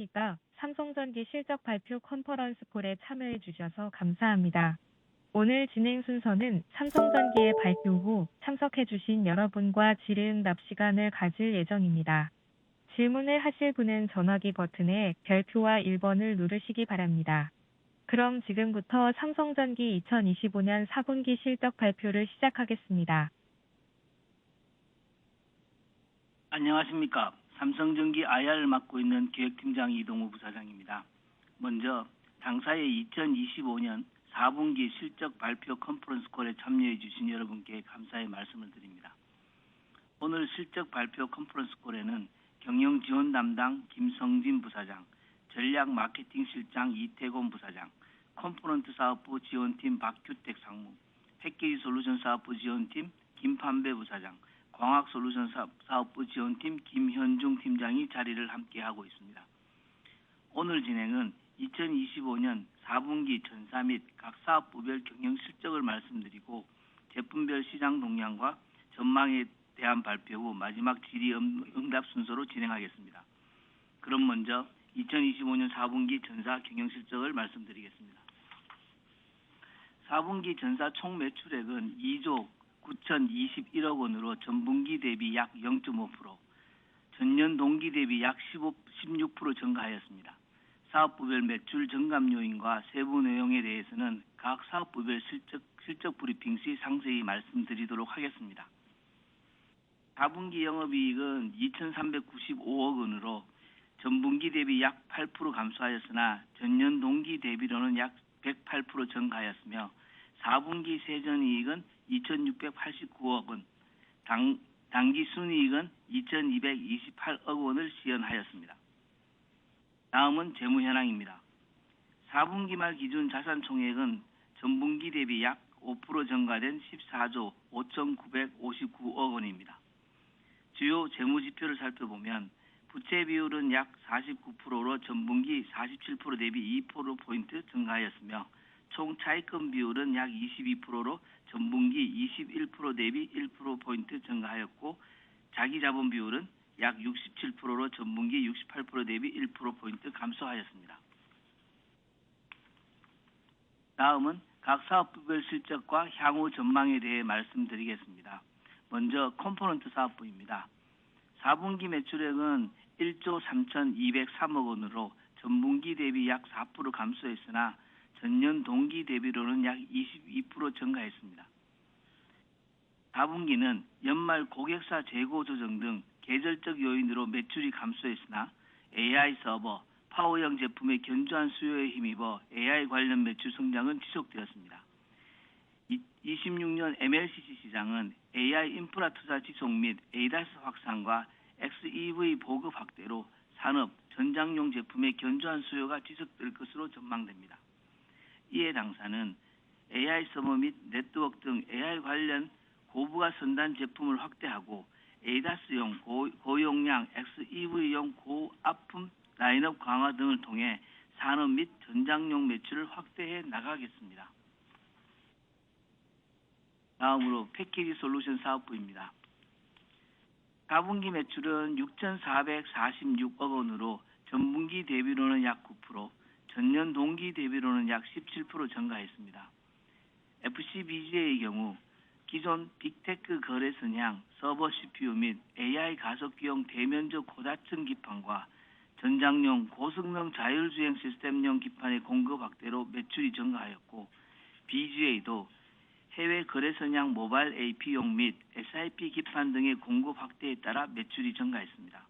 안녕하십니까. 삼성전기 실적 발표 컨퍼런스 콜에 참여해 주셔서 감사합니다. 오늘 진행 순서는 삼성전기의 발표 후 참석해 주신 여러분과 질의응답 시간을 가질 예정입니다. 질문을 하실 분은 전화기 버튼의 별표와 1번을 누르시기 바랍니다. 그럼 지금부터 삼성전기 2025년 4분기 실적 발표를 시작하겠습니다. 안녕하십니까. 삼성전기 IR을 맡고 있는 기획팀장 이동우 부사장입니다. 먼저 당사의 2025년 4분기 실적 발표 컨퍼런스 콜에 참여해 주신 여러분께 감사의 말씀을 드립니다. 오늘 실적 발표 컨퍼런스 콜에는 경영 지원 담당 김성진 부사장, 전략 마케팅 실장 이태곤 부사장, 컴포넌트 사업부 지원팀 박규택 상무, 패키지 솔루션 사업부 지원팀 김판배 부사장, 광학솔루션 사업부 지원팀 김현중 팀장이 자리를 함께하고 있습니다. 오늘 진행은 2025년 4분기 전사 및 각 사업부별 경영 실적을 말씀드리고 제품별 시장 동향과 전망에 대한 발표 후 마지막 질의응답 순서로 진행하겠습니다. 그럼 먼저 2025년 4분기 전사 경영 실적을 말씀드리겠습니다. 4분기 전사 총 매출액은 2조 9,021억 원으로 전분기 대비 약 0.5%, 전년 동기 대비 약 16% 증가하였습니다. 사업부별 매출 증감 요인과 세부 내용에 대해서는 각 사업부별 실적 브리핑 시 상세히 말씀드리도록 하겠습니다. 4분기 영업이익은 2,395억 원으로 전분기 대비 약 8% 감소하였으나 전년 동기 대비로는 약 108% 증가하였으며 4분기 세전이익은 2,689억 원, 당기 순이익은 2,228억 원을 시현하였습니다. 다음은 재무 현황입니다. 4분기 말 기준 자산 총액은 전분기 대비 약 5% 증가된 14조 5,959억 원입니다. 주요 재무 지표를 살펴보면 부채 비율은 약 49%로 전분기 47% 대비 2%포인트 증가하였으며 총 차입금 비율은 약 22%로 전분기 21% 대비 1%포인트 증가하였고 자기자본 비율은 약 67%로 전분기 68% 대비 1%포인트 감소하였습니다. 다음은 각 사업부별 실적과 향후 전망에 대해 말씀드리겠습니다. 먼저 컴포넌트 사업부입니다. 4분기 매출액은 1조 3,203억 원으로 전분기 대비 약 4% 감소했으나 전년 동기 대비로는 약 22% 증가했습니다. 4분기는 연말 고객사 재고 조정 등 계절적 요인으로 매출이 감소했으나 AI 서버, 파워형 제품의 견조한 수요에 힘입어 AI 관련 매출 성장은 지속되었습니다. 26년 MLCC 시장은 AI 인프라 투자 지속 및 ADAS 확산과 XEV 보급 확대로 산업, 전장용 제품의 견조한 수요가 지속될 것으로 전망됩니다. 이에 당사는 AI 서버 및 네트워크 등 AI 관련 고부가 선단 제품을 확대하고 ADAS용 고용량 XEV용 고압품 라인업 강화 등을 통해 산업 및 전장용 매출을 확대해 나가겠습니다. 다음으로 패키지 솔루션 사업부입니다. 4분기 매출은 6,446억 원으로 전분기 대비로는 약 9%, 전년 동기 대비로는 약 17% 증가했습니다. FCBGA의 경우 기존 빅테크 거래 선향, 서버 CPU 및 AI 가속기용 대면적 고다층 기판과 전장용 고성능 자율주행 시스템용 기판의 공급 확대로 매출이 증가하였고 BGA도 해외 거래 선향 모바일 AP용 및 SIP 기판 등의 공급 확대에 따라 매출이 증가했습니다.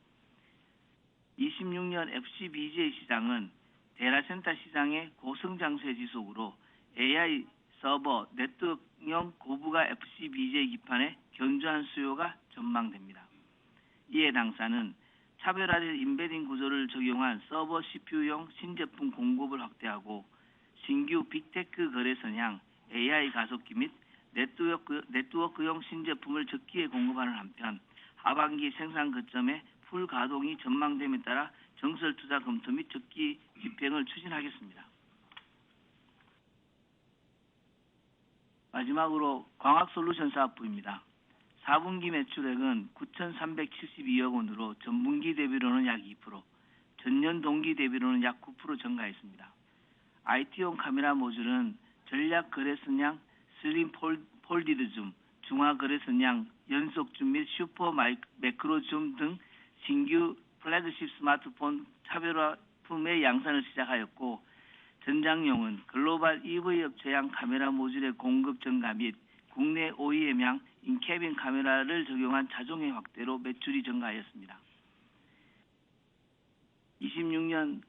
26년 FCBGA 시장은 데이터센터 시장의 고성장세 지속으로 AI 서버, 네트워크용 고부가 FCBGA 기판의 견조한 수요가 전망됩니다. 이에 당사는 차별화된 인베딩 구조를 적용한 서버 CPU용 신제품 공급을 확대하고 신규 빅테크 거래 선향, AI 가속기 및 네트워크용 신제품을 적기에 공급하는 한편 하반기 생산 거점의 풀 가동이 전망됨에 따라 정설 투자 검토 및 적기 집행을 추진하겠습니다. 마지막으로 광학솔루션 사업부입니다. 4분기 매출액은 9,372억 원으로 전분기 대비로는 약 2%, 전년 동기 대비로는 약 9% 증가했습니다. IT용 카메라 모듈은 전략 거래선량, 슬림 폴디드 줌, 중화 거래선량, 연속 줌 및 슈퍼 매크로 줌 등 신규 플래그십 스마트폰 차별화품의 양산을 시작하였고, 전장용은 글로벌 EV 업체향 카메라 모듈의 공급 증가 및 국내 OEM향 인캐빈 카메라를 적용한 차종의 확대로 매출이 증가하였습니다. 26년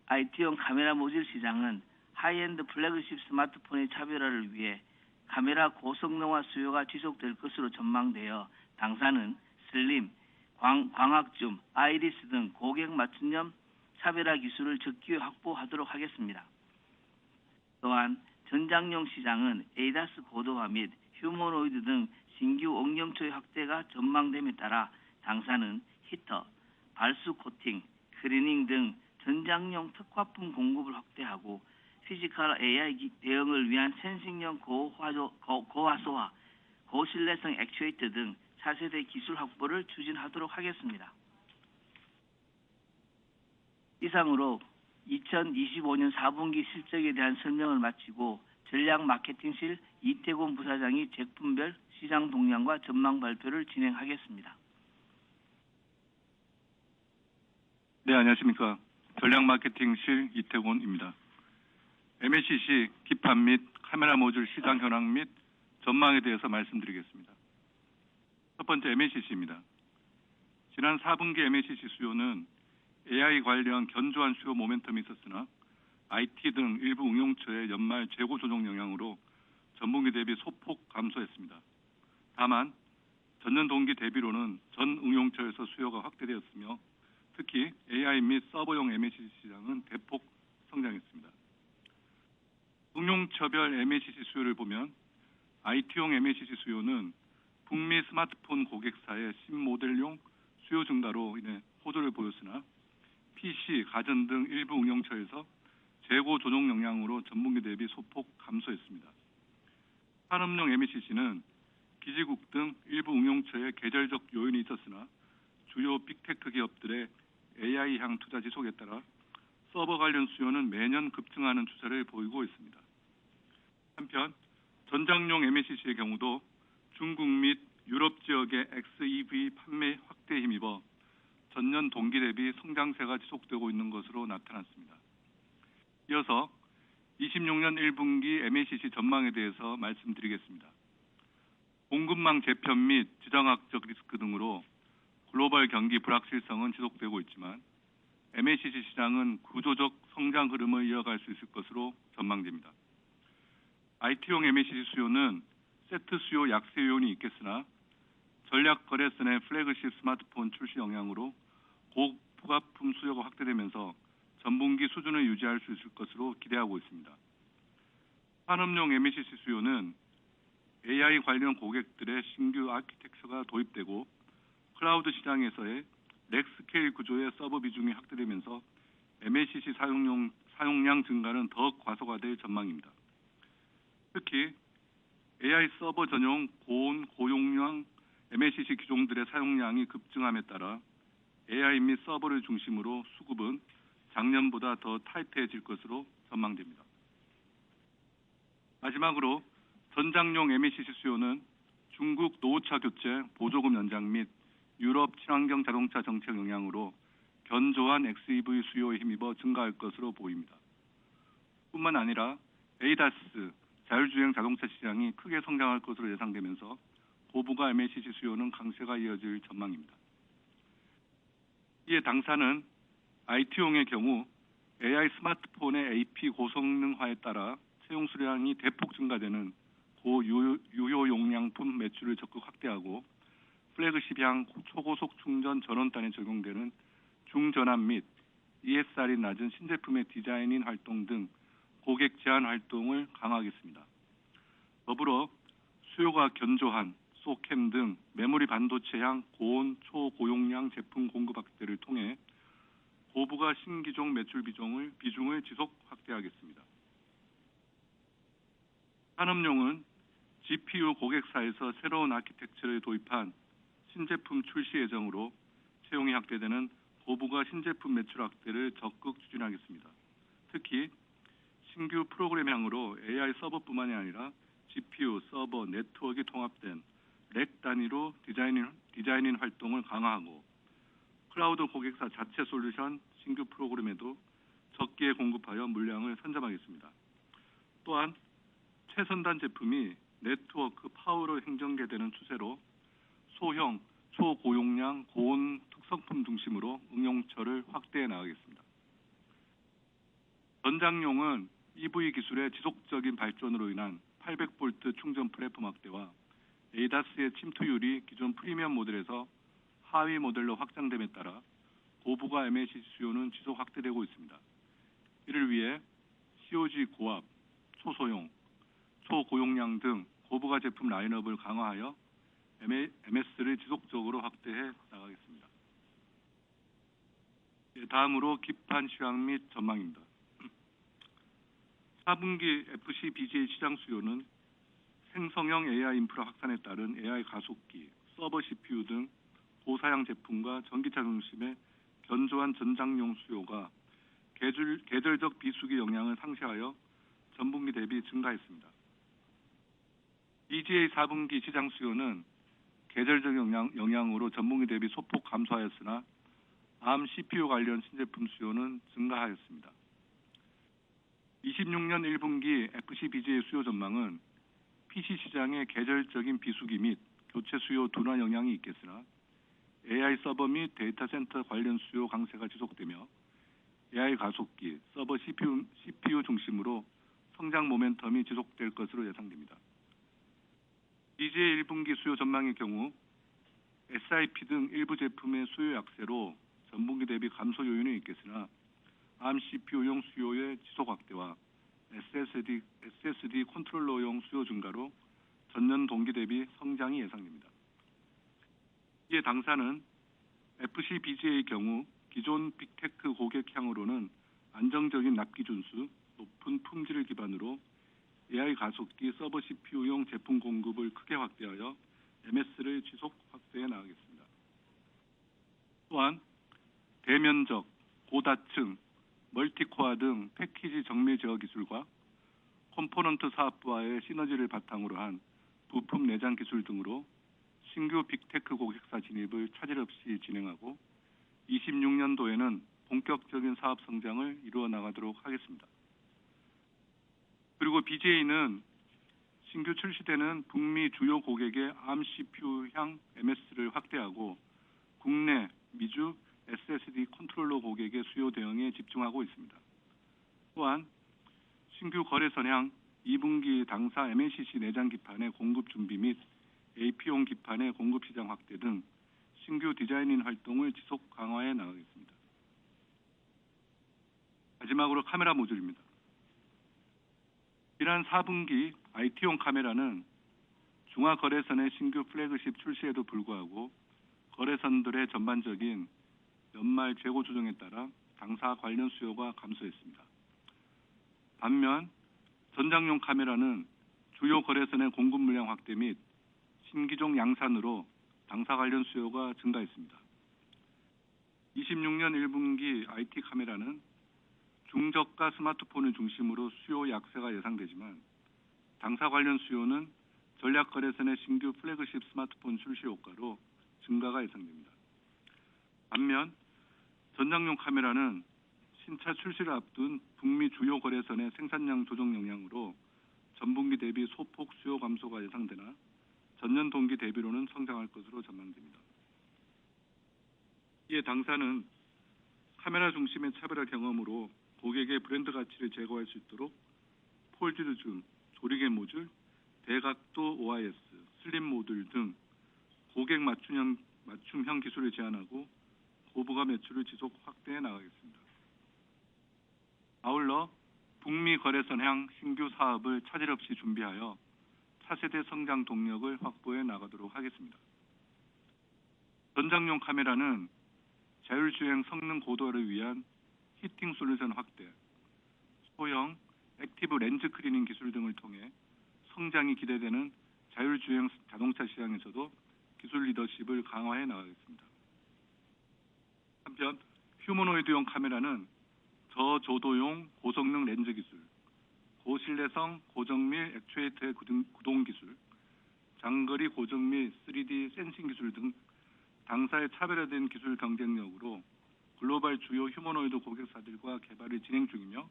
IT용 카메라 모듈 시장은 하이엔드 플래그십 스마트폰의 차별화를 위해 카메라 고성능화 수요가 지속될 것으로 전망되어 당사는 슬림, 광학줌, 아이리스 등 고객 맞춤형 차별화 기술을 적기 확보하도록 하겠습니다. 또한 전장용 시장은 에이다스 고도화 및 휴머노이드 등 신규 응용처의 확대가 전망됨에 따라 당사는 히터, 발수 코팅, 클리닝 등 전장용 특화품 공급을 확대하고 피지컬 AI 대응을 위한 센싱형 고화소화, 고신뢰성 액추에이터 등 차세대 기술 확보를 추진하도록 하겠습니다. 이상으로 2025년 4분기 실적에 대한 설명을 마치고 전략 마케팅실 이태곤 부사장이 제품별 시장 동향과 전망 발표를 진행하겠습니다. 네, 안녕하십니까. 전략 마케팅실 이태곤입니다. MACC 기판 및 카메라 모듈 시장 현황 및 전망에 대해서 말씀드리겠습니다. 첫 번째 MACC입니다. 지난 4분기 MACC 수요는 AI 관련 견조한 수요 모멘텀이 있었으나 IT 등 일부 응용처의 연말 재고 조정 영향으로 전분기 대비 소폭 감소했습니다. 다만 전년 동기 대비로는 전 응용처에서 수요가 확대되었으며 특히 AI 및 서버용 MACC 시장은 대폭 성장했습니다. 응용처별 MACC 수요를 보면 IT용 MACC 수요는 북미 스마트폰 고객사의 신모델용 수요 증가로 인해 호조를 보였으나 PC, 가전 등 일부 응용처에서 재고 조정 영향으로 전분기 대비 소폭 감소했습니다. 산업용 MACC는 기지국 등 일부 응용처의 계절적 요인이 있었으나 주요 빅테크 기업들의 AI향 투자 지속에 따라 서버 관련 수요는 매년 급증하는 추세를 보이고 있습니다. 한편 전장용 MACC의 경우도 중국 및 유럽 지역의 XEV 판매 확대에 힘입어 전년 동기 대비 성장세가 지속되고 있는 것으로 나타났습니다. 이어서 26년 1분기 MACC 전망에 대해서 말씀드리겠습니다. 공급망 재편 및 지정학적 리스크 등으로 글로벌 경기 불확실성은 지속되고 있지만 MACC 시장은 구조적 성장 흐름을 이어갈 수 있을 것으로 전망됩니다. IT용 MACC 수요는 세트 수요 약세 요인이 있겠으나 전략 거래선의 플래그십 스마트폰 출시 영향으로 고부가품 수요가 확대되면서 전분기 수준을 유지할 수 있을 것으로 기대하고 있습니다. 산업용 MACC 수요는 AI 관련 고객들의 신규 아키텍처가 도입되고 클라우드 시장에서의 렉스케일 구조의 서버 비중이 확대되면서 MACC 사용량 증가는 더욱 과소화될 전망입니다. 특히 AI 서버 전용 고온 고용량 MACC 기종들의 사용량이 급증함에 따라 AI 및 서버를 중심으로 수급은 작년보다 더 타이트해질 것으로 전망됩니다. 마지막으로 전장용 MACC 수요는 중국 노후차 교체, 보조금 연장 및 유럽 친환경 자동차 정책 영향으로 견조한 XEV 수요에 힘입어 증가할 것으로 보입니다. 뿐만 아니라 ADAS, 자율주행 자동차 시장이 크게 성장할 것으로 예상되면서 고부가 MACC 수요는 강세가 이어질 전망입니다. 이에 당사는 IT용의 경우 AI 스마트폰의 AP 고성능화에 따라 채용 수량이 대폭 증가되는 고유효 용량품 매출을 적극 확대하고 플래그십향 초고속 충전 전원단에 적용되는 중전압 및 ESR이 낮은 신제품의 디자인인 활동 등 고객 제한 활동을 강화하겠습니다. 더불어 수요가 견조한 소캠 등 메모리 반도체향 고온 초고용량 제품 공급 확대를 통해 고부가 신기종 매출 비중을 지속 확대하겠습니다. 산업용은 GPU 고객사에서 새로운 아키텍처를 도입한 신제품 출시 예정으로 채용이 확대되는 고부가 신제품 매출 확대를 적극 추진하겠습니다. 특히 신규 프로그램형으로 AI 서버뿐만이 아니라 GPU, 서버, 네트워크가 통합된 렉 단위로 디자이닝 활동을 강화하고 클라우드 고객사 자체 솔루션 신규 프로그램에도 적기에 공급하여 물량을 선점하겠습니다. 또한 최선단 제품이 네트워크 파워로 행정되는 추세로 소형, 초고용량, 고온 특성품 중심으로 응용처를 확대해 나가겠습니다. 전장용은 EV 기술의 지속적인 발전으로 인한 800V 충전 플랫폼 확대와 ADAS의 침투율이 기존 프리미엄 모델에서 하위 모델로 확장됨에 따라 고부가 MACC 수요는 지속 확대되고 있습니다. 이를 위해 COG 고압, 초소형, 초고용량 등 고부가 제품 라인업을 강화하여 MS를 지속적으로 확대해 나가겠습니다. 다음으로 기판 시황 및 전망입니다. 4분기 FC BGA 시장 수요는 생성형 AI 인프라 확산에 따른 AI 가속기, 서버 CPU 등 고사양 제품과 전기차 중심의 견조한 전장용 수요가 계절적 비수기 영향을 상쇄하여 전분기 대비 증가했습니다. BGA 4분기 시장 수요는 계절적 영향으로 전분기 대비 소폭 감소하였으나 ARM CPU 관련 신제품 수요는 증가하였습니다. 26년 1분기 FC BGA 수요 전망은 PC 시장의 계절적인 비수기 및 교체 수요 둔화 영향이 있겠으나 AI 서버 및 데이터 센터 관련 수요 강세가 지속되며 AI 가속기, 서버 CPU 중심으로 성장 모멘텀이 지속될 것으로 예상됩니다. BGA 1분기 수요 전망의 경우 SIP 등 일부 제품의 수요 약세로 전분기 대비 감소 요인이 있겠으나 ARM CPU용 수요의 지속 확대와 SSD 컨트롤러용 수요 증가로 전년 동기 대비 성장이 예상됩니다. 이에 당사는 FC BGA의 경우 기존 빅테크 고객향으로는 안정적인 납기 준수, 높은 품질을 기반으로 AI 가속기, 서버 CPU용 제품 공급을 크게 확대하여 MS를 지속 확대해 나가겠습니다. 또한 대면적, 고다층, 멀티코어 등 패키지 정밀 제어 기술과 컴포넌트 사업부와의 시너지를 바탕으로 한 부품 내장 기술 등으로 신규 빅테크 고객사 진입을 차질 없이 진행하고 26년도에는 본격적인 사업 성장을 이루어 나가도록 하겠습니다. 그리고 BGA는 신규 출시되는 북미 주요 고객의 ARM CPU향 MS를 확대하고 국내, 미주 SSD 컨트롤러 고객의 수요 대응에 집중하고 있습니다. 또한 신규 거래선향 2분기 당사 MACC 내장 기판의 공급 준비 및 AP용 기판의 공급 시장 확대 등 신규 디자이닝 활동을 지속 강화해 나가겠습니다. 마지막으로 카메라 모듈입니다. 지난 4분기 IT용 카메라는 중화거래선의 신규 플래그십 출시에도 불구하고 거래선들의 전반적인 연말 재고 조정에 따라 당사 관련 수요가 감소했습니다. 반면 전장용 카메라는 주요 거래선의 공급 물량 확대 및 신기종 양산으로 당사 관련 수요가 증가했습니다. 26년 1분기 IT 카메라는 중저가 스마트폰을 중심으로 수요 약세가 예상되지만 당사 관련 수요는 전략 거래선의 신규 플래그십 스마트폰 출시 효과로 증가가 예상됩니다. 반면 전장용 카메라는 신차 출시를 앞둔 북미 주요 거래선의 생산량 조정 영향으로 전분기 대비 소폭 수요 감소가 예상되나 전년 동기 대비로는 성장할 것으로 전망됩니다. 이에 당사는 카메라 중심의 차별화 경험으로 고객의 브랜드 가치를 제고할 수 있도록 폴드 줌, 조리개 모듈, 대각도 OIS, 슬림 모듈 등 고객 맞춤형 기술을 제안하고 고부가 매출을 지속 확대해 나가겠습니다. 아울러 북미 거래선향 신규 사업을 차질 없이 준비하여 차세대 성장 동력을 확보해 나가도록 하겠습니다. 전장용 카메라는 자율주행 성능 고도화를 위한 히팅 솔루션 확대, 소형 액티브 렌즈 클리닝 기술 등을 통해 성장이 기대되는 자율주행 자동차 시장에서도 기술 리더십을 강화해 나가겠습니다. 한편 휴머노이드용 카메라는 저조도용 고성능 렌즈 기술, 고신뢰성 고정밀 액추에이터의 구동 기술, 장거리 고정 및 3D 센싱 기술 등 당사의 차별화된 기술 경쟁력으로 글로벌 주요 휴머노이드 고객사들과 개발을 진행 중이며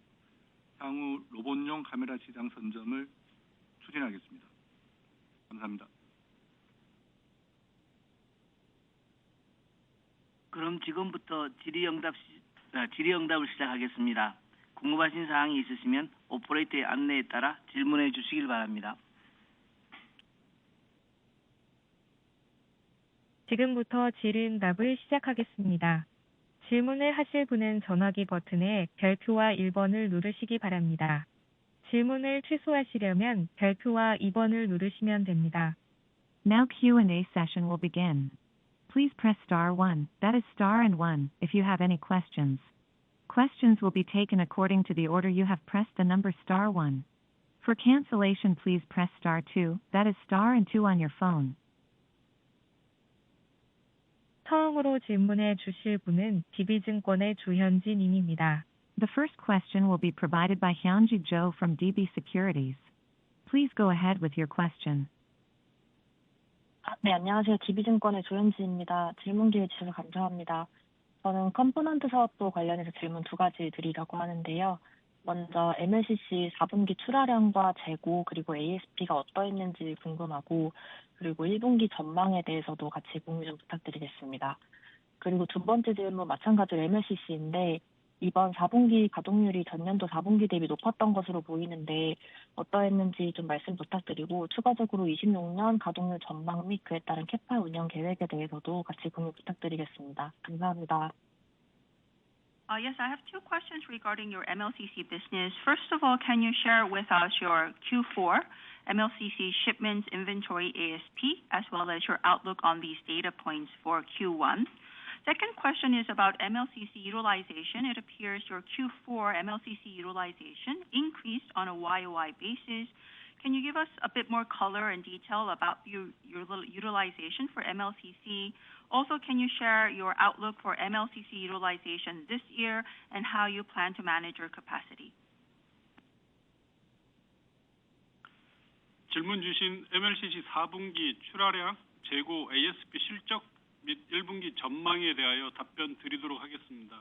향후 로봇용 카메라 시장 선점을 추진하겠습니다. 감사합니다. 그럼 지금부터 질의응답을 시작하겠습니다. 궁금하신 사항이 있으시면 오퍼레이터의 안내에 따라 질문해 주시길 바랍니다. 지금부터 질의응답을 시작하겠습니다. 질문을 하실 분은 전화기 버튼에 별표와 1번을 누르시기 바랍니다. 질문을 취소하시려면 별표와 2번을 누르시면 됩니다. Now Q&A session will begin. Please press star 1, that is star and 1, if you have any questions. Questions will be taken according to the order you have pressed the number star 1. For cancellation, please press star 2, that is star and 2 on your phone. 처음으로 질문해 주실 분은 DB증권의 주현지 님입니다. The first question will be provided by Hyunji Jo from DB Securities. Please go ahead with your question. 네, 안녕하세요. DB증권의 조현지입니다. 질문 기회 주셔서 감사합니다. 저는 컴포넌트 사업부 관련해서 질문 두 가지 드리려고 하는데요. 먼저 MLCC 4분기 출하량과 재고 그리고 ASP가 어떠했는지 궁금하고, 그리고 1분기 전망에 대해서도 같이 공유 좀 부탁드리겠습니다. 그리고 두 번째 질문 마찬가지로 MLCC인데 이번 4분기 가동률이 전년도 4분기 대비 높았던 것으로 보이는데 어떠했는지 좀 말씀 부탁드리고, 추가적으로 26년 가동률 전망 및 그에 따른 캐파 운영 계획에 대해서도 같이 공유 부탁드리겠습니다. 감사합니다. Yes, I have two questions regarding your MLCC business. First of all, can you share with us your Q4 MLCC shipments, inventory, ASP, as well as your outlook on these data points for Q1? Second question is about MLCC utilization. It appears your Q4 MLCC utilization increased on a YOY basis. Can you give us a bit more color and detail about your utilization for MLCC? Also, can you share your outlook for MLCC utilization this year and how you plan to manage your capacity? 질문 주신 MLCC 4분기 출하량, 재고, ASP 실적 및 1분기 전망에 대하여 답변 드리도록 하겠습니다.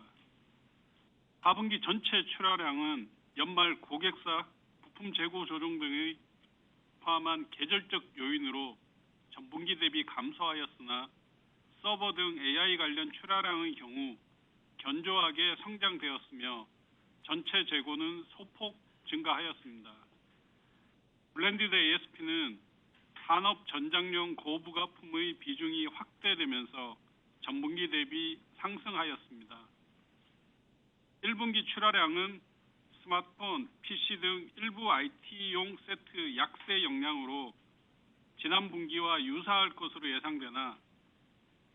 4분기 전체 출하량은 연말 고객사 부품 재고 조정 등의 포함한 계절적 요인으로 전분기 대비 감소하였으나 서버 등 AI 관련 출하량의 경우 견조하게 성장되었으며 전체 재고는 소폭 증가하였습니다. 블렌디드 ASP는 산업 전장용 고부가품의 비중이 확대되면서 전분기 대비 상승하였습니다. 1분기 출하량은 스마트폰, PC 등 일부 IT용 세트 약세 영향으로 지난 분기와 유사할 것으로 예상되나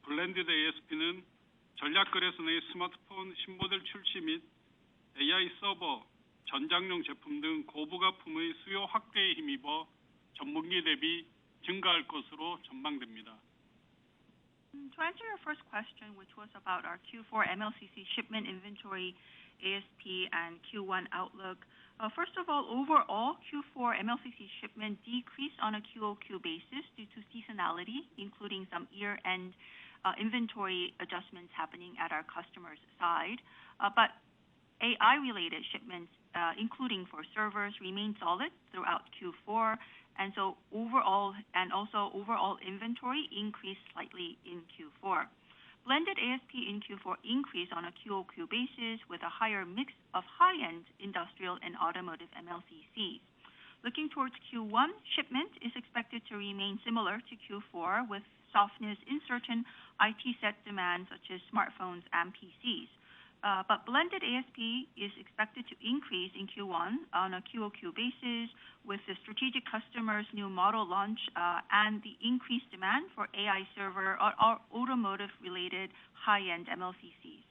블렌디드 ASP는 전략거래소 내 스마트폰 신모델 출시 및 AI 서버, 전장용 제품 등 고부가품의 수요 확대에 힘입어 전분기 대비 증가할 것으로 전망됩니다. To answer your first question, which was about our Q4 MLCC shipment inventory, ASP, and Q1 outlook. First of all, overall, Q4 MLCC shipment decreased on a QOQ basis due to seasonality, including some year-end inventory adjustments happening at our customers' side. But AI-related shipments, including for servers, remain solid throughout Q4, and so overall inventory increased slightly in Q4. Blended ASP in Q4 increased on a QOQ basis with a higher mix of high-end industrial and automotive MLCCs. Looking towards Q1, shipment is expected to remain similar to Q4 with softness in certain IT set demands such as smartphones and PCs. But blended ASP is expected to increase in Q1 on a QOQ basis with the strategic customers' new model launch and the increased demand for AI server or automotive-related high-end MLCCs.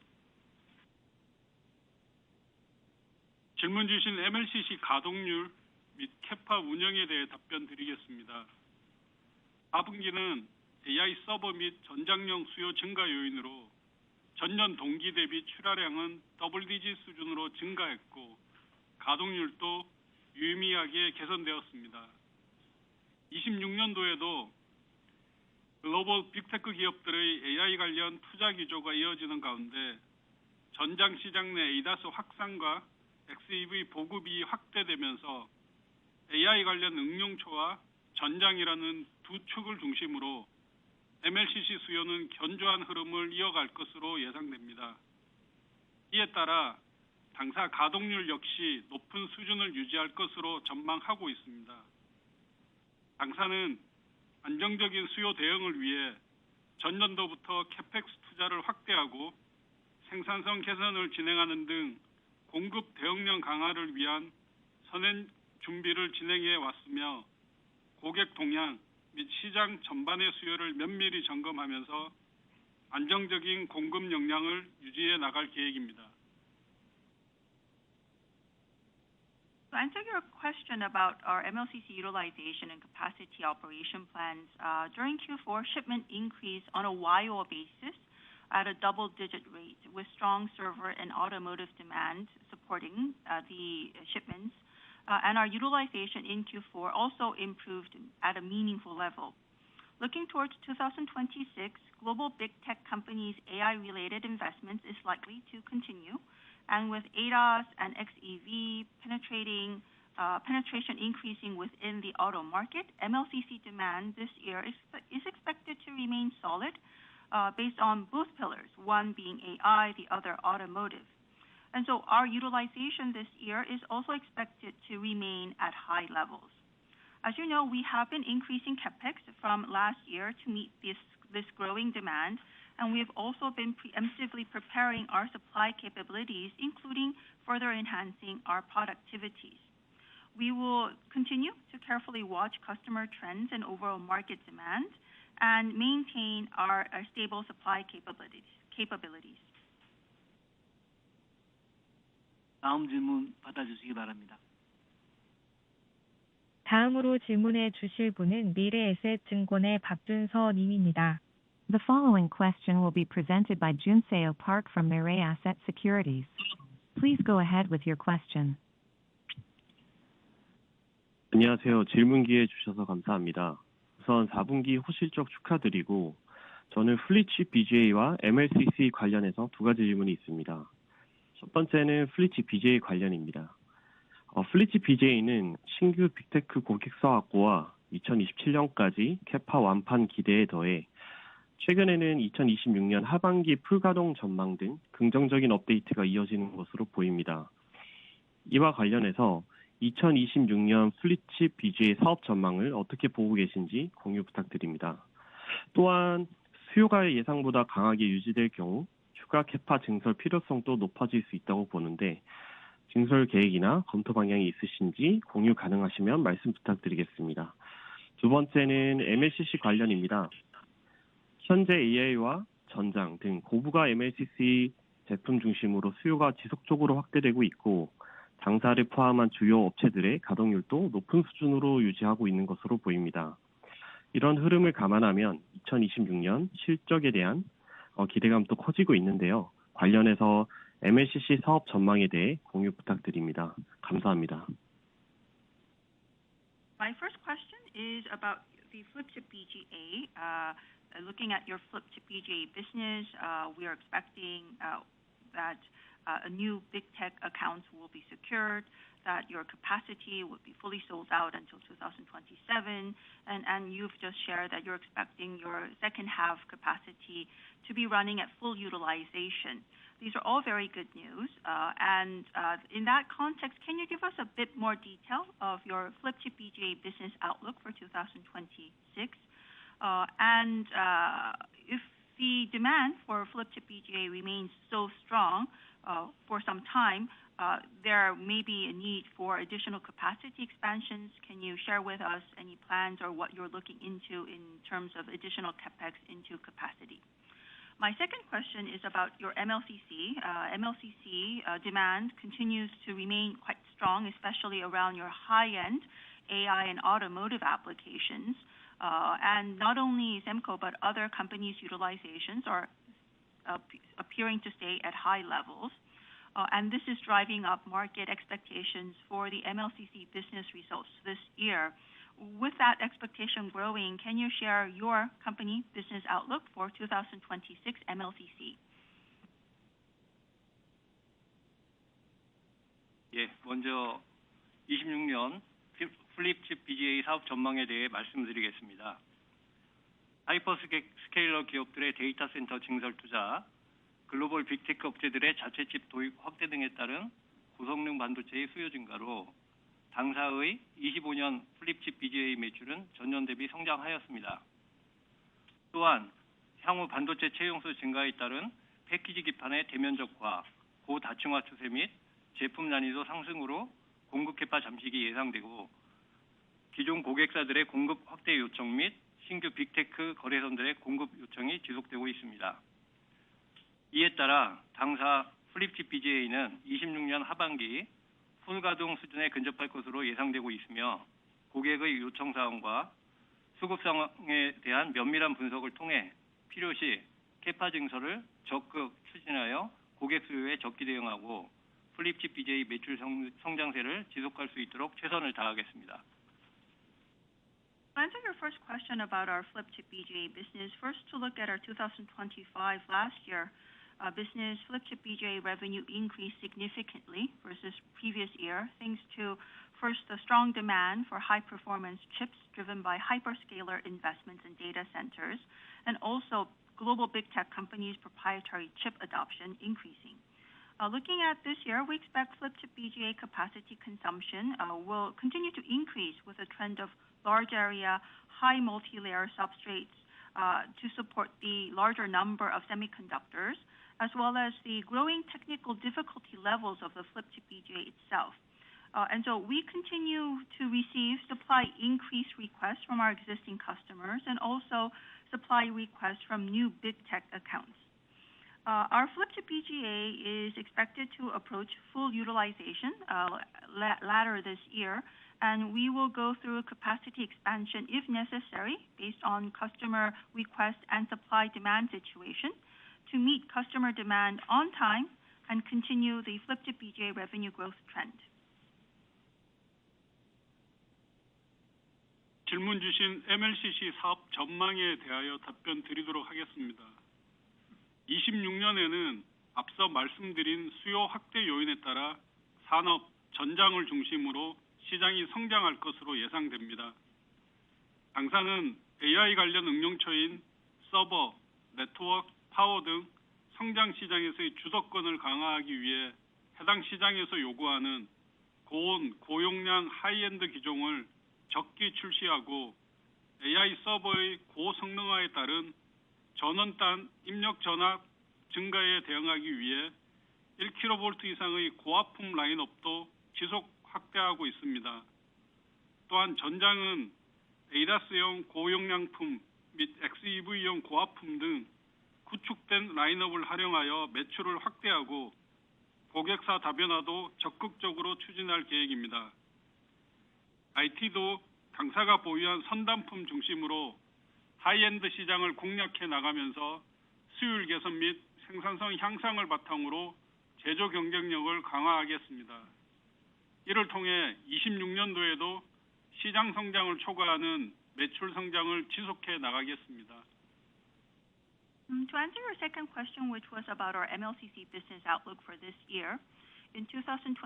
질문 주신 MLCC 가동률 및 캐파 운영에 대해 답변 드리겠습니다. 4분기는 AI 서버 및 전장용 수요 증가 요인으로 전년 동기 대비 출하량은 더블 디짓 수준으로 증가했고 가동률도 유의미하게 개선되었습니다. 26년도에도 글로벌 빅테크 기업들의 AI 관련 투자 기조가 이어지는 가운데 전장 시장 내 ADAS 확산과 XEV 보급이 확대되면서 AI 관련 응용초와 전장이라는 두 축을 중심으로 MLCC 수요는 견조한 흐름을 이어갈 것으로 예상됩니다. 이에 따라 당사 가동률 역시 높은 수준을 유지할 것으로 전망하고 있습니다. 당사는 안정적인 수요 대응을 위해 전년도부터 캐펙스 투자를 확대하고 생산성 개선을 진행하는 등 공급 대응력 강화를 위한 선행 준비를 진행해 왔으며 고객 동향 및 시장 전반의 수요를 면밀히 점검하면서 안정적인 공급 역량을 유지해 나갈 계획입니다. To answer your question about our MLCC utilization and capacity operation plans, during Q4, shipment increased on a YoY basis at a double-digit rate, with strong server and automotive demand supporting the shipments, and our utilization in Q4 also improved at a meaningful level. Looking towards 2026, global big tech companies' AI-related investments is likely to continue, and with ADAS and XEV penetration increasing within the auto market, MLCC demand this year is expected to remain solid, based on both pillars, one being AI, the other automotive. And so our utilization this year is also expected to remain at high levels. As you know, we have been increasing capex from last year to meet this growing demand, and we have also been preemptively preparing our supply capabilities, including further enhancing our productivities. We will continue to carefully watch customer trends and overall market demand and maintain our stable supply capabilities. 다음 질문 받아주시기 바랍니다. 다음으로 질문해 주실 분은 미래에셋증권의 박준서 님입니다. The following question will be presented by Junseo Park from Mirae Asset Securities. Please go ahead with your question. 안녕하세요. 질문 기회 주셔서 감사합니다. 우선 4분기 호실적 축하드리고 저는 플리치 BGA와 MLCC 관련해서 두 가지 질문이 있습니다. 첫 번째는 플리치 BGA 관련입니다. 플리치 BGA는 신규 빅테크 고객사 확보와 2027년까지 캐파 완판 기대에 더해 최근에는 2026년 하반기 풀가동 전망 등 긍정적인 업데이트가 이어지는 것으로 보입니다. 이와 관련해서 2026년 플리치 BGA 사업 전망을 어떻게 보고 계신지 공유 부탁드립니다. 또한 수요가 예상보다 강하게 유지될 경우 추가 캐파 증설 필요성도 높아질 수 있다고 보는데 증설 계획이나 검토 방향이 있으신지 공유 가능하시면 말씀 부탁드리겠습니다. 두 번째는 MLCC 관련입니다. 현재 AI와 전장 등 고부가 MLCC 제품 중심으로 수요가 지속적으로 확대되고 있고 당사를 포함한 주요 업체들의 가동률도 높은 수준으로 유지하고 있는 것으로 보입니다. 이런 흐름을 감안하면 2026년 실적에 대한 기대감도 커지고 있는데요. 관련해서 MLCC 사업 전망에 대해 공유 부탁드립니다. 감사합니다. My first question is about the flip chip BGA. Looking at your flip chip BGA business, we are expecting that a new big tech accounts will be secured, that your capacity would be fully sold out until 2027, and you've just shared that you're expecting your second half capacity to be running at full utilization. These are all very good news. And in that context, can you give us a bit more detail of your flip chip BGA business outlook for 2026? And if the demand for flip chip BGA remains so strong for some time, there may be a need for additional capacity expansions. Can you share with us any plans or what you're looking into in terms of additional capex into capacity? My second question is about your MLCC. MLCC demand continues to remain quite strong, especially around your high-end AI and automotive applications. And not only Semco, but other companies' utilizations appearing to stay at high levels. And this is driving up market expectations for the MLCC business results this year. With that expectation growing, can you share your company business outlook for 2026 MLCC? 예, 먼저 26년 플립칩 BGA 사업 전망에 대해 말씀드리겠습니다. 하이퍼스케일러 기업들의 데이터 센터 증설 투자, 글로벌 빅테크 업체들의 자체 칩 도입 확대 등에 따른 고성능 반도체의 수요 증가로 당사의 25년 플립칩 BGA 매출은 전년 대비 성장하였습니다. 또한 향후 반도체 채용수 증가에 따른 패키지 기판의 대면적화, 고다층화 추세 및 제품 난이도 상승으로 공급 캐파 잠식이 예상되고 기존 고객사들의 공급 확대 요청 및 신규 빅테크 거래선들의 공급 요청이 지속되고 있습니다. 이에 따라 당사 플립칩 BGA는 26년 하반기 풀 가동 수준에 근접할 것으로 예상되고 있으며 고객의 요청 사항과 수급 상황에 대한 면밀한 분석을 통해 필요시 캐파 증설을 적극 추진하여 고객 수요에 적기 대응하고 플립칩 BGA 매출 성장세를 지속할 수 있도록 최선을 다하겠습니다. To answer your first question about our flip chip BGA business, first to look at our 2025 last year business, flip chip BGA revenue increased significantly versus previous year, thanks to first the strong demand for high performance chips driven by hyperscaler investments in data centers, and also global big tech companies' proprietary chip adoption increasing. Looking at this year, we expect flip chip BGA capacity consumption will continue to increase with a trend of large area, high multi-layer substrates to support the larger number of semiconductors, as well as the growing technical difficulty levels of the flip chip BGA itself. And so we continue to receive supply increase requests from our existing customers and also supply requests from new big tech accounts. Our flip chip BGA is expected to approach full utilization latter this year, and we will go through a capacity expansion if necessary based on customer request and supply demand situation to meet customer demand on time and continue the flip chip BGA revenue growth trend. 질문 주신 MLCC 사업 전망에 대하여 답변 드리도록 하겠습니다. 26년에는 앞서 말씀드린 수요 확대 요인에 따라 산업, 전장을 중심으로 시장이 성장할 것으로 예상됩니다. 당사는 AI 관련 응용처인 서버, 네트워크, 파워 등 성장 시장에서의 주도권을 강화하기 위해 해당 시장에서 요구하는 고온, 고용량 하이엔드 기종을 적기 출시하고 AI 서버의 고성능화에 따른 전원단 입력 전압 증가에 대응하기 위해 1kV 이상의 고압품 라인업도 지속 확대하고 있습니다. 또한 전장은 ADAS용 고용량품 및 XEV용 고압품 등 구축된 라인업을 활용하여 매출을 확대하고 고객사 다변화도 적극적으로 추진할 계획입니다. IT도 당사가 보유한 선단품 중심으로 하이엔드 시장을 공략해 나가면서 수율 개선 및 생산성 향상을 바탕으로 제조 경쟁력을 강화하겠습니다. 이를 통해 26년도에도 시장 성장을 초과하는 매출 성장을 지속해 나가겠습니다. To answer your second question, which was about our MLCC business outlook for this year, in 2026,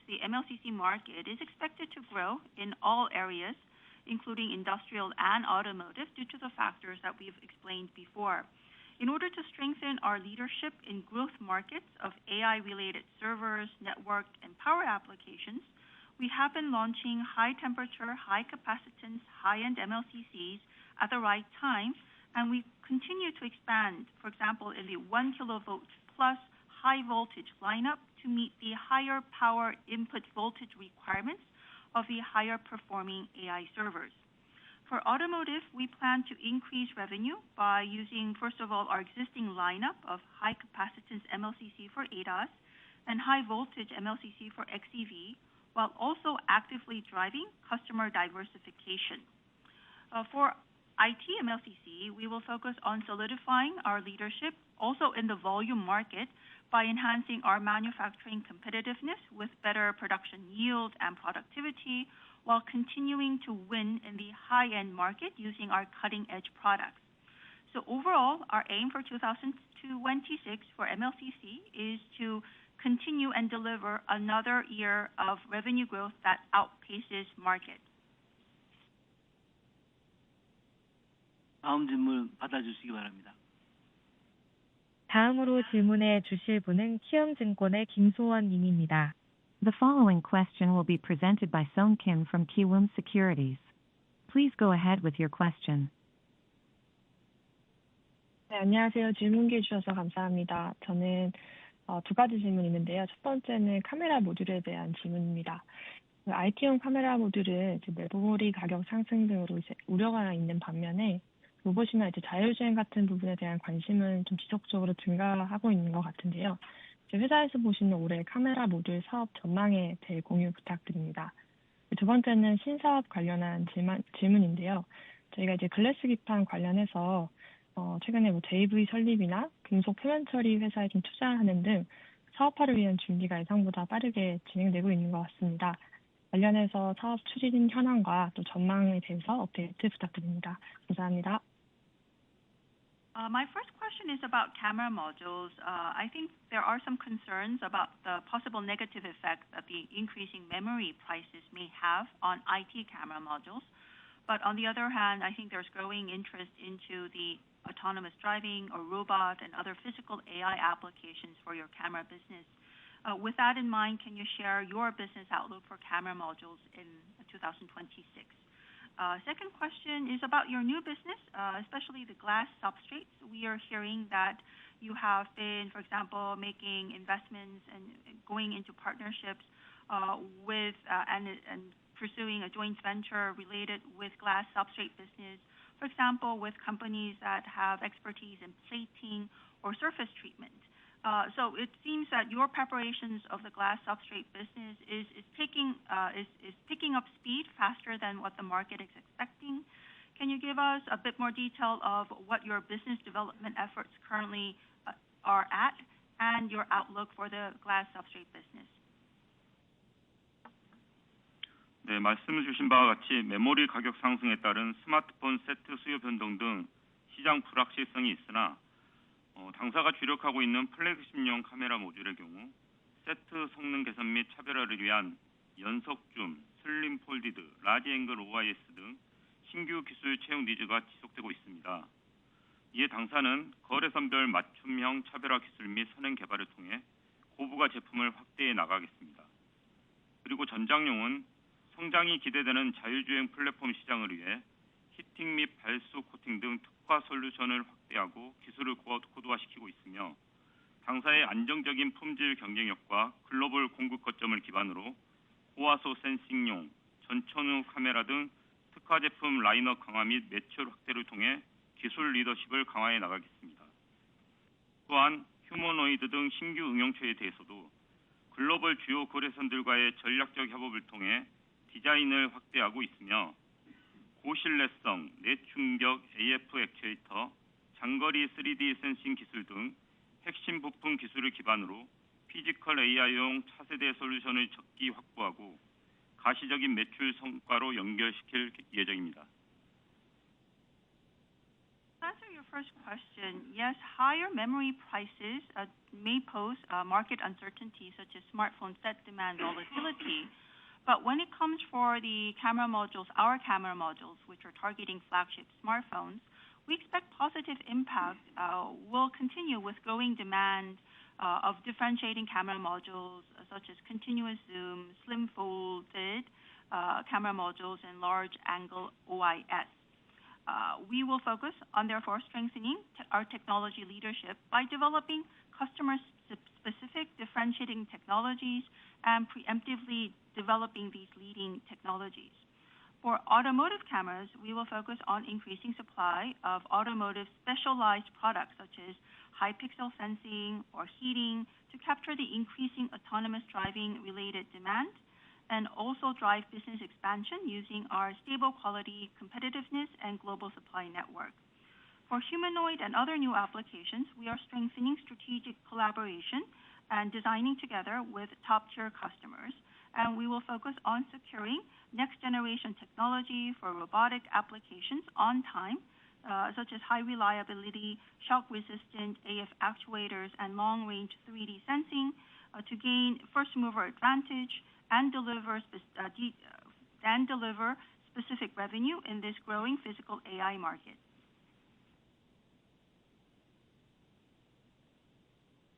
the MLCC market is expected to grow in all areas, including industrial and automotive, due to the factors that we've explained before. In order to strengthen our leadership in growth markets of AI-related servers, network, and power applications, we have been launching high-temperature, high-capacitance, high-end MLCCs at the right time, and we continue to expand, for example, in the 1 kilovolt plus high-voltage lineup to meet the higher power input voltage requirements of the higher-performing AI servers. For automotive, we plan to increase revenue by using, first of all, our existing lineup of high-capacitance MLCC for ADAS and high-voltage MLCC for XEV, while also actively driving customer diversification. For IT MLCC, we will focus on solidifying our leadership also in the volume market by enhancing our manufacturing competitiveness with better production yield and productivity, while continuing to win in the high-end market using our cutting-edge products. So overall, our aim for 2026 for MLCC is to continue and deliver another year of revenue growth that outpaces market. 다음 질문 받아주시기 바랍니다. 다음으로 질문해 주실 분은 키움증권의 김소원 님입니다. The following question will be presented by Song Kim from Kiwoom Securities. Please go ahead with your question. 네, 안녕하세요. 질문 기회 주셔서 감사합니다. 저는 두 가지 질문이 있는데요. 첫 번째는 카메라 모듈에 대한 질문입니다. IT용 카메라 모듈은 메모리 가격 상승 등으로 이제 우려가 있는 반면에 로봇이나 이제 자율주행 같은 부분에 대한 관심은 좀 지속적으로 증가하고 있는 것 같은데요. 회사에서 보시는 올해 카메라 모듈 사업 전망에 대해 공유 부탁드립니다. 두 번째는 신사업 관련한 질문인데요. 저희가 이제 글래스 기판 관련해서 최근에 JV 설립이나 금속 표면 처리 회사에 좀 투자하는 등 사업화를 위한 준비가 예상보다 빠르게 진행되고 있는 것 같습니다. 관련해서 사업 추진 현황과 또 전망에 대해서 업데이트 부탁드립니다. 감사합니다. My first question is about camera modules. I think there are some concerns about the possible negative effect that the increasing memory prices may have on IT camera modules. But on the other hand, I think there's growing interest into the autonomous driving or robot and other physical AI applications for your camera business. With that in mind, can you share your business outlook for camera modules in 2026? Second question is about your new business, especially the glass substrates. We are hearing that you have been, for example, making investments and going into partnerships with and pursuing a joint venture related with glass substrate business, for example, with companies that have expertise in plating or surface treatment. So it seems that your preparations of the glass substrate business is picking up speed faster than what the market is expecting. Can you give us a bit more detail of what your business development efforts currently are at and your outlook for the glass substrate business? 네, 말씀 주신 바와 같이 메모리 가격 상승에 따른 스마트폰 세트 수요 변동 등 시장 불확실성이 있으나 당사가 주력하고 있는 플래그십용 카메라 모듈의 경우 세트 성능 개선 및 차별화를 위한 연속줌, 슬림 폴디드, 라지 앵글 OIS 등 신규 기술 채용 니즈가 지속되고 있습니다. 이에 당사는 거래선별 맞춤형 차별화 기술 및 선행 개발을 통해 고부가 제품을 확대해 나가겠습니다. 그리고 전장용은 성장이 기대되는 자율주행 플랫폼 시장을 위해 히팅 및 발수 코팅 등 특화 솔루션을 확대하고 기술을 고도화시키고 있으며 당사의 안정적인 품질 경쟁력과 글로벌 공급 거점을 기반으로 고화소 센싱용, 전천후 카메라 등 특화 제품 라인업 강화 및 매출 확대를 통해 기술 리더십을 강화해 나가겠습니다. 또한 휴머노이드 등 신규 응용처에 대해서도 글로벌 주요 거래선들과의 전략적 협업을 통해 디자인을 확대하고 있으며 고신뢰성, 내충격 AF 액추에이터, 장거리 3D 센싱 기술 등 핵심 부품 기술을 기반으로 피지컬 AI용 차세대 솔루션을 적기 확보하고 가시적인 매출 성과로 연결시킬 예정입니다. To answer your first question, yes, higher memory prices may pose market uncertainty such as smartphone set demand volatility. But when it comes for the camera modules, our camera modules, which are targeting flagship smartphones, we expect positive impact will continue with growing demand of differentiating camera modules such as continuous zoom, slim folded camera modules, and large angle OIS. We will focus on therefore strengthening our technology leadership by developing customer-specific differentiating technologies and preemptively developing these leading technologies. For automotive cameras, we will focus on increasing supply of automotive specialized products such as high pixel sensing or heating to capture the increasing autonomous driving related demand. and also drive business expansion using our stable quality competitiveness and global supply network. For humanoid and other new applications, we are strengthening strategic collaboration and designing together with top-tier customers, and we will focus on securing next-generation technology for robotic applications on time, such as high reliability, shock-resistant AF actuators, and long-range 3D sensing, to gain first-mover advantage and deliver specific revenue in this growing physical AI market.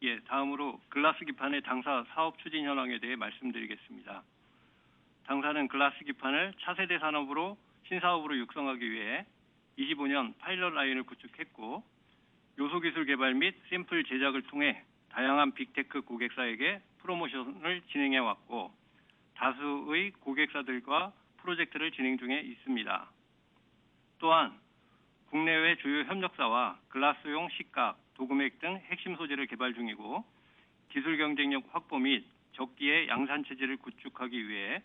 예, 다음으로 글라스 기판의 당사 사업 추진 현황에 대해 말씀드리겠습니다. 당사는 글라스 기판을 차세대 산업으로 신사업으로 육성하기 위해 25년 파일럿 라인을 구축했고, 요소 기술 개발 및 샘플 제작을 통해 다양한 빅테크 고객사에게 프로모션을 진행해 왔고, 다수의 고객사들과 프로젝트를 진행 중에 있습니다. 또한 국내외 주요 협력사와 글라스용 식각, 도금액 등 핵심 소재를 개발 중이고, 기술 경쟁력 확보 및 적기의 양산 체제를 구축하기 위해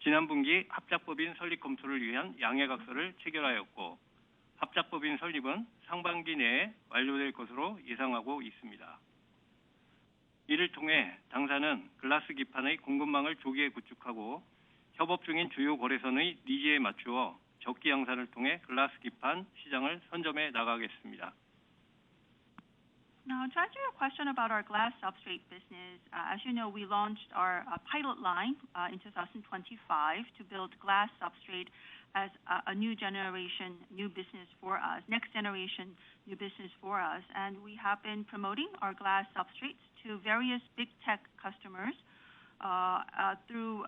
지난 분기 합작법인 설립 검토를 위한 양해각서를 체결하였고, 합작법인 설립은 상반기 내에 완료될 것으로 예상하고 있습니다. 이를 통해 당사는 글라스 기판의 공급망을 조기에 구축하고 협업 중인 주요 거래선의 니즈에 맞추어 적기 양산을 통해 글라스 기판 시장을 선점해 나가겠습니다. Now, to answer your question about our glass substrate business, as you know, we launched our pilot line in 2025 to build glass substrate as a new generation, new business for us, next generation new business for us. And we have been promoting our glass substrates to various big tech customers through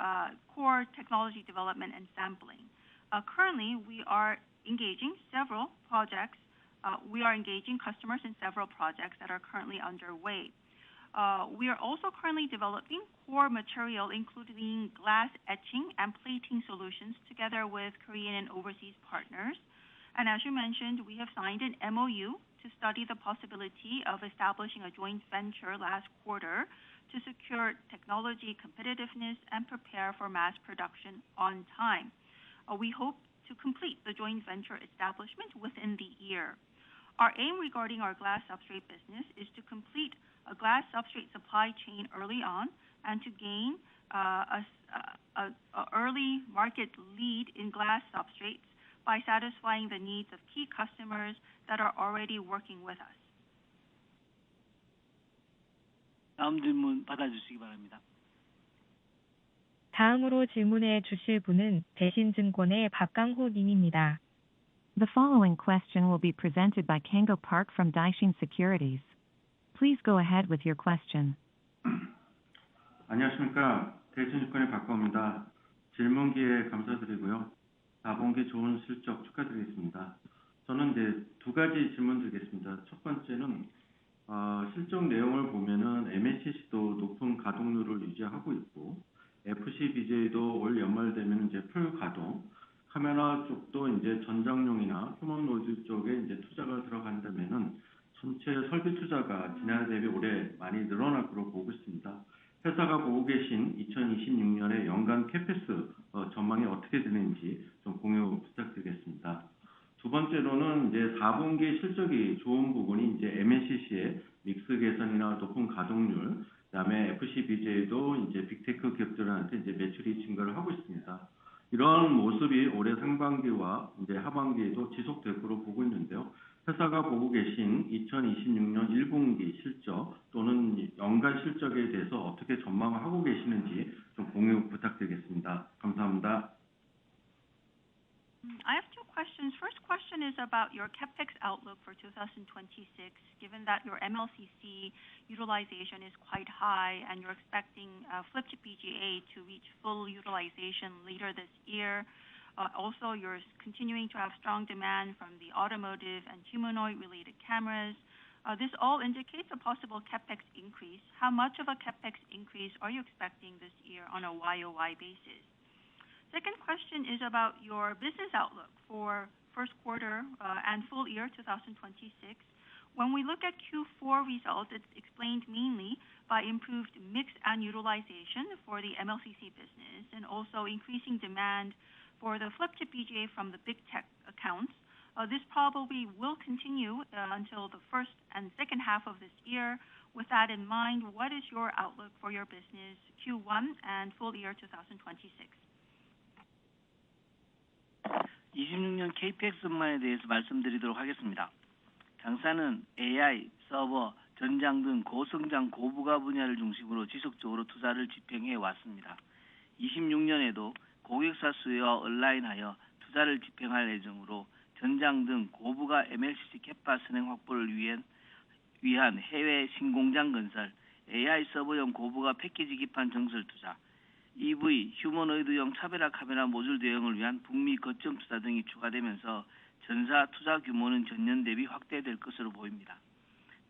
core technology development and sampling. Currently, we are engaging several projects. We are engaging customers in several projects that are currently underway. We are also currently developing core material, including glass etching and plating solutions, together with Korean and overseas partners. And as you mentioned, we have signed an MOU to study the possibility of establishing a joint venture last quarter to secure technology competitiveness and prepare for mass production on time. We hope to complete the joint venture establishment within the year. Our aim regarding our glass substrate business is to complete a glass substrate supply chain early on and to gain a early market lead in glass substrates by satisfying the needs of key customers that are already working with us. 다음 질문 받아주시기 바랍니다. 다음으로 질문해 주실 분은 대신증권의 박강호 님입니다. The following question will be presented by Kang-ho Park from Daishin Securities. Please go ahead with your question. 안녕하십니까. 대신증권의 박광호입니다. 질문 기회 감사드리고요. 4분기 좋은 실적 축하드리겠습니다. 저는 이제 두 가지 질문 드리겠습니다. 첫 번째는 실적 내용을 보면은 MLCC도 높은 가동률을 유지하고 있고, FC-BGA도 올 연말 되면 이제 풀 가동, 카메라 쪽도 이제 전장용이나 휴머노이드 쪽에 이제 투자가 들어간다면은 전체 설비 투자가 지난해 대비 올해 많이 늘어날 거로 보고 있습니다. 회사가 보고 계신 2026년에 연간 CapEx 전망이 어떻게 되는지 좀 공유 부탁드리겠습니다. 두 번째로는 이제 4분기 실적이 좋은 부분이 이제 MLCC의 믹스 개선이나 높은 가동률, 그다음에 FC-BGA도 이제 빅테크 기업들한테 이제 매출이 증가를 하고 있습니다. 이런 모습이 올해 상반기와 이제 하반기에도 지속될 거로 보고 있는데요. 회사가 보고 계신 2026년 1분기 실적 또는 연간 실적에 대해서 어떻게 전망을 하고 계시는지 좀 공유 부탁드리겠습니다. 감사합니다. I have two questions. First question is about your CapEx outlook for 2026, given that your MLCC utilization is quite high and you're expecting flip chip BGA to reach full utilization later this year. Also, you're continuing to have strong demand from the automotive and humanoid-related cameras. This all indicates a possible CapEx increase. How much of a CapEx increase are you expecting this year on a YOY basis? Second question is about your business outlook for first quarter and full year 2026. When we look at Q4 results, it's explained mainly by improved mix and utilization for the MLCC business and also increasing demand for the flip chip BGA from the big tech accounts. This probably will continue until the first and second half of this year. With that in mind, what is your outlook for your business Q1 and full year 2026? 26년 KPX 전망에 대해서 말씀드리도록 하겠습니다. 당사는 AI, 서버, 전장 등 고성장 고부가 분야를 중심으로 지속적으로 투자를 집행해 왔습니다. 26년에도 고객사 수요와 얼라인하여 투자를 집행할 예정으로 전장 등 고부가 MLCC 캐파 선행 확보를 위한 해외 신공장 건설, AI 서버용 고부가 패키지 기판 정설 투자, EV, 휴머노이드용 차별화 카메라 모듈 대응을 위한 북미 거점 투자 등이 추가되면서 전사 투자 규모는 전년 대비 확대될 것으로 보입니다.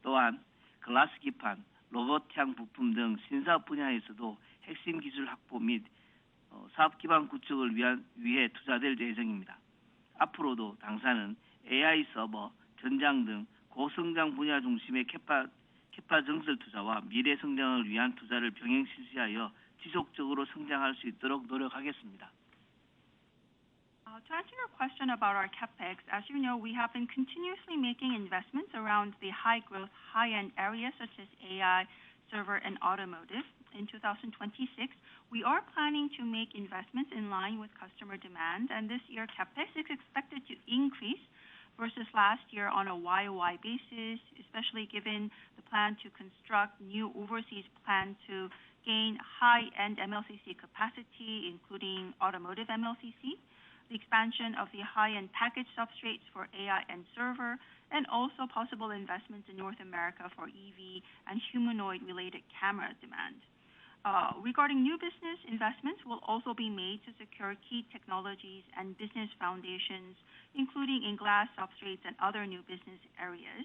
또한 글라스 기판, 로봇향 부품 등 신사업 분야에서도 핵심 기술 확보 및 사업 기반 구축을 위해 투자될 예정입니다. 앞으로도 당사는 AI 서버, 전장 등 고성장 분야 중심의 캐파 정설 투자와 미래 성장을 위한 투자를 병행 실시하여 지속적으로 성장할 수 있도록 노력하겠습니다. To answer your question about our capex, as you know, we have been continuously making investments around the high growth, high end areas such as AI, server, and automotive. In 2026, we are planning to make investments in line with customer demand, and this year capex is expected to increase versus last year on a YOY basis, especially given the plan to construct new overseas plant to gain high-end MLCC capacity, including automotive MLCC, the expansion of the high-end package substrates for AI and server, and also possible investments in North America for EV and humanoid-related camera demand. Regarding new business, investments will also be made to secure key technologies and business foundations, including in glass substrates and other new business areas.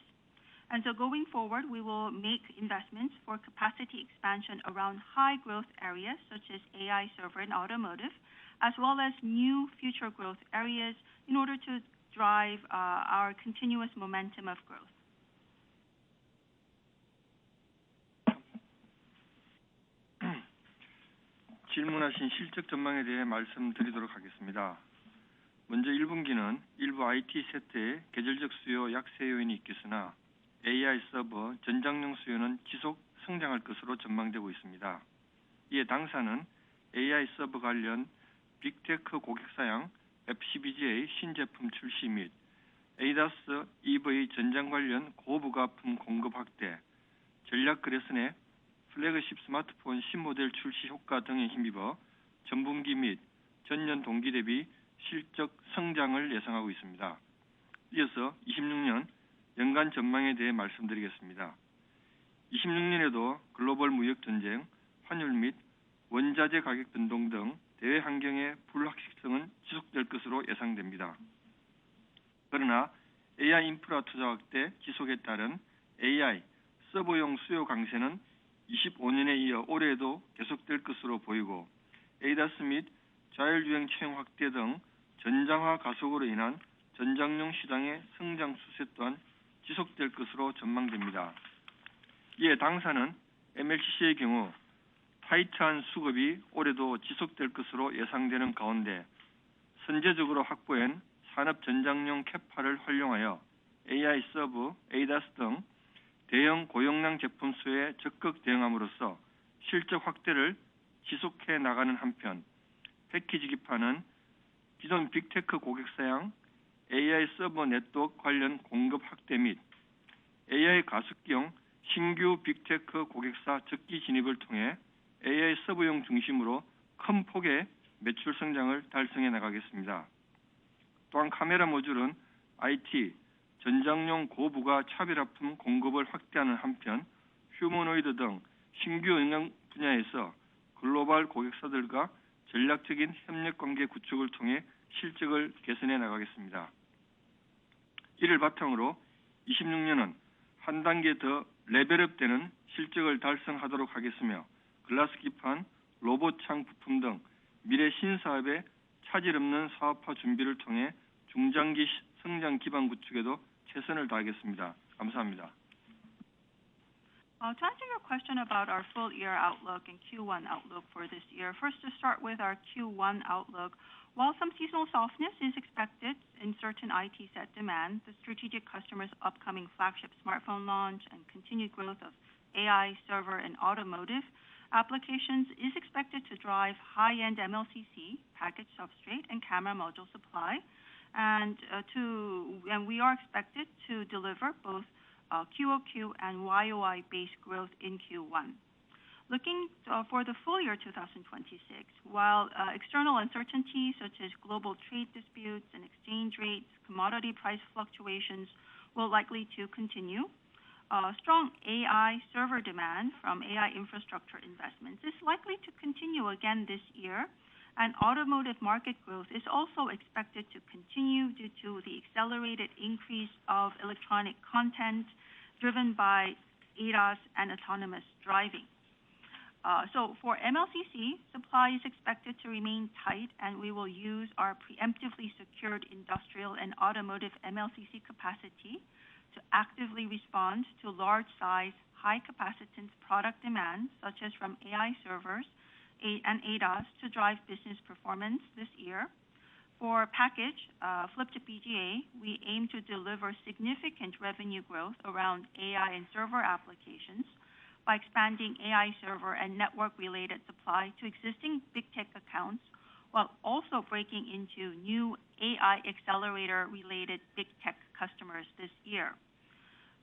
And so going forward, we will make investments for capacity expansion around high growth areas such as AI, server, and automotive, as well as new future growth areas in order to drive our continuous momentum of growth. 질문하신 실적 전망에 대해 말씀드리도록 하겠습니다. 먼저 1분기는 일부 IT 세트의 계절적 수요 약세 요인이 있겠으나 AI 서버, 전장용 수요는 지속 성장할 것으로 전망되고 있습니다. 이에 당사는 AI 서버 관련 빅테크 고객사양 FCBGA 신제품 출시 및 ADAS EV 전장 관련 고부가품 공급 확대, 전략 거래선의 플래그십 스마트폰 신모델 출시 효과 등에 힘입어 전분기 및 전년 동기 대비 실적 성장을 예상하고 있습니다. 이어서 26년 연간 전망에 대해 말씀드리겠습니다. 26년에도 글로벌 무역 전쟁, 환율 및 원자재 가격 변동 등 대외 환경의 불확실성은 지속될 것으로 예상됩니다. 그러나 AI 인프라 투자 확대 지속에 따른 AI 서버용 수요 강세는 25년에 이어 올해에도 계속될 것으로 보이고 ADAS 및 자율주행 채용 확대 등 전장화 가속으로 인한 전장용 시장의 성장 추세 또한 지속될 것으로 전망됩니다. 이에 당사는 MLCC의 경우 타이트한 수급이 올해도 지속될 것으로 예상되는 가운데 선제적으로 확보한 산업 전장용 캐파를 활용하여 AI 서버, ADAS 등 대형 고용량 제품 수요에 적극 대응함으로써 실적 확대를 지속해 나가는 한편 패키지 기판은 기존 빅테크 고객사양 AI 서버 네트워크 관련 공급 확대 및 AI 가습기용 신규 빅테크 고객사 적기 진입을 통해 AI 서버용 중심으로 큰 폭의 매출 성장을 달성해 나가겠습니다. 또한 카메라 모듈은 IT, 전장용 고부가 차별화품 공급을 확대하는 한편 휴머노이드 등 신규 영역 분야에서 글로벌 고객사들과 전략적인 협력 관계 구축을 통해 실적을 개선해 나가겠습니다. 이를 바탕으로 26년은 한 단계 더 레벨업되는 실적을 달성하도록 하겠으며 글라스 기판, 로봇 창 부품 등 미래 신사업의 차질 없는 사업화 준비를 통해 중장기 성장 기반 구축에도 최선을 다하겠습니다. 감사합니다. To answer your question about our full year outlook and Q1 outlook for this year, first to start with our Q1 outlook, while some seasonal softness is expected in certain IT set demand, the strategic customers' upcoming flagship smartphone launch and continued growth of AI, server, and automotive applications is expected to drive high-end MLCC, package substrate, and camera module supply, and we are expected to deliver both QOQ and YOY based growth in Q1. Looking for the full year 2026, while external uncertainties such as global trade disputes and exchange rates, commodity price fluctuations will likely to continue, strong AI server demand from AI infrastructure investments is likely to continue again this year, and automotive market growth is also expected to continue due to the accelerated increase of electronic content driven by ADAS and autonomous driving. So for MLCC, supply is expected to remain tight, and we will use our preemptively secured industrial and automotive MLCC capacity to actively respond to large size, high capacitance product demand, such as from AI servers and ADAS, to drive business performance this year. For package, flip chip BGA, we aim to deliver significant revenue growth around AI and server applications by expanding AI server and network-related supply to existing big tech accounts, while also breaking into new AI accelerator-related big tech customers this year.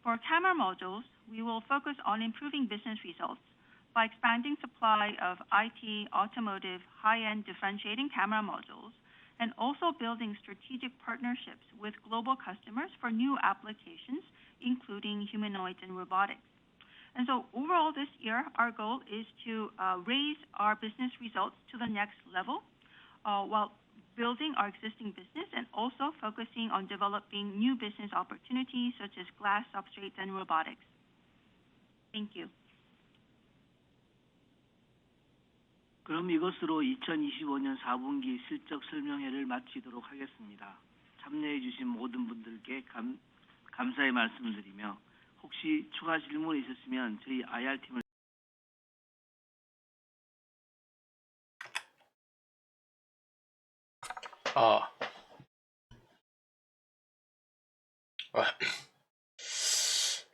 For camera modules, we will focus on improving business results by expanding supply of IT, automotive, high-end differentiating camera modules, and also building strategic partnerships with global customers for new applications, including humanoids and robotics. And so overall this year, our goal is to raise our business results to the next level, while building our existing business and also focusing on developing new business opportunities such as glass substrates and robotics. Thank you. 그럼 이것으로 2025년 4분기 실적 설명회를 마치도록 하겠습니다. 참여해 주신 모든 분들께 감사의 말씀드리며 혹시 추가 질문 있으시면 저희 IR팀을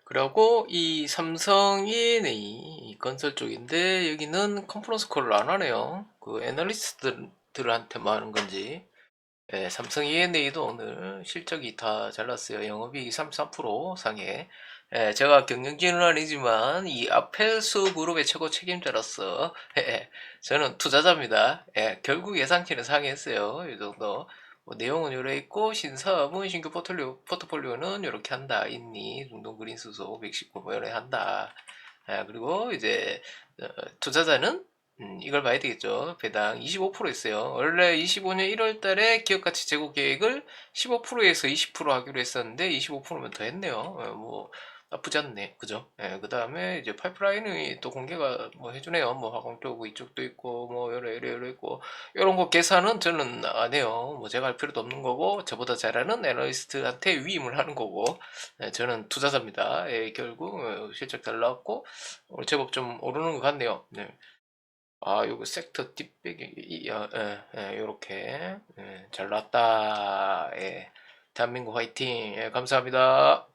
그리고 이 삼성이 이 건설 쪽인데 여기는 컨퍼런스 콜을 안 하네요. 그 애널리스트들한테만 하는 건지. 네, 삼성 E&A도 오늘 실적이 다 잘 났어요. 영업이익이 33% 상해. 예, 제가 경영진은 아니지만 이 아펠수 그룹의 최고 책임자로서 저는 투자자입니다. 예, 결국 예상치는 상했어요. 이 정도. 뭐 내용은 이래 있고 신사업은 신규 포트폴리오는 이렇게 한다. 인니, 중동 그린 수소 119 뭐 이래 한다. 예, 그리고 이제 투자자는 이걸 봐야 되겠죠. 배당 25%였어요. 원래 25년 1월 달에 기업가치 제고 계획을 15%에서 20% 하기로 했었는데 25%면 더 했네요. 뭐 나쁘지 않네. 그죠? 예, 그 다음에 이제 파이프라인이 또 공개가 뭐 해주네요. 뭐 화공 쪽 이쪽도 있고 뭐 여러 있고 이런 거 계산은 저는 안 해요. 뭐 제가 할 필요도 없는 거고 저보다 잘하는 애널리스트한테 위임을 하는 거고 예, 저는 투자자입니다. 예, 결국 실적 잘 나왔고 제법 좀 오르는 것 같네요. 네. 요거 섹터 뒷배기, 요렇게, 잘 나왔다. 예. 대한민국 화이팅. 예, 감사합니다.